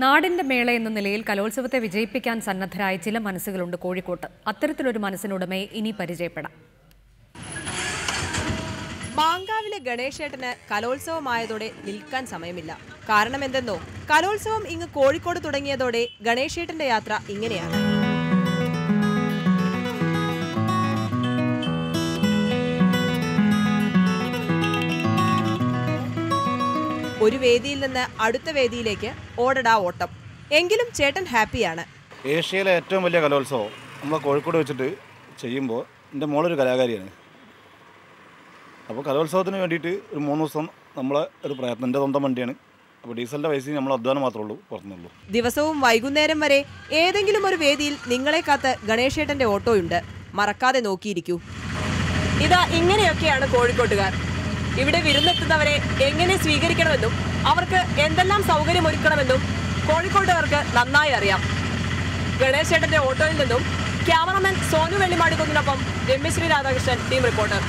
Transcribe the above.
നാടിന്റെ മേള എന്ന നിലയിൽ കലോത്സവത്തെ വിജയിപ്പിക്കാൻ സന്നദ്ധരായ ചില മനസ്സുകളുണ്ട് കോഴിക്കോട്ട്. അത്തരത്തിലൊരു മനസ്സിനുടമയെ ഇനി പരിചയപ്പെടാം. മാങ്കാവിലെ ഗണേശേട്ടന് കലോത്സവമായതോടെ നിൽക്കാൻ സമയമില്ല. കാരണം എന്തെന്നോ, കലോത്സവം ഇങ്ങ് കോഴിക്കോട് തുടങ്ങിയതോടെ ഗണേശേട്ടന്റെ യാത്ര ഇങ്ങനെയാണ്. ഒരു വേദിയിൽ നിന്ന് അടുത്ത വേദിയിലേക്ക് ഓടടാ ഓട്ടം. എങ്കിലും ചേട്ടൻ ഹാപ്പിയാണ്. ഏഷ്യയിലെ ഏറ്റവും വലിയ കലോത്സവം നമ്മൾ കോഴിക്കോട് വെച്ചിട്ട് ചെയ്യുമ്പോൾ എൻ്റെ മോളൊരു കലാകാരിയാണ്. അപ്പോൾ കലോത്സവത്തിന് വേണ്ടിയിട്ട് ഒരു 3 ദിവസം നമ്മളെ ഒരു പ്രയത്നം. എൻ്റെ സ്വന്തം വണ്ടിയാണ്. അപ്പോൾ ഡീസലിൻ്റെ പൈസ നമ്മൾ അധ്വാനം മാത്രമേ ഉള്ളൂ, പുറത്തുനിന്നുള്ളൂ. ദിവസവും വൈകുന്നേരം വരെ ഏതെങ്കിലും ഒരു വേദിയിൽ നിങ്ങളെ കാത്ത് ഗണേശേട്ടന്റെ ഓട്ടോയുണ്ട്. മറക്കാതെ നോക്കിയിരിക്കൂ. ഇതാ ഇങ്ങനെയൊക്കെയാണ് കോഴിക്കോട്ടുകാർ. ഇവിടെ വിരുന്നെത്തുന്നവരെ എങ്ങനെ സ്വീകരിക്കണമെന്നും അവർക്ക് എന്തെല്ലാം സൗകര്യം ഒരുക്കണമെന്നും കോഴിക്കോട്ടുകാർക്ക് നന്നായി അറിയാം. ഗണേശേട്ടന്റെ ഓട്ടോയിൽ നിന്നും ക്യാമറമാൻ സോനു വെള്ളിമാടിക്കൊന്നിനൊപ്പം രമ്യശ്രീ രാധാകൃഷ്ണൻ, ടീം റിപ്പോർട്ടർ.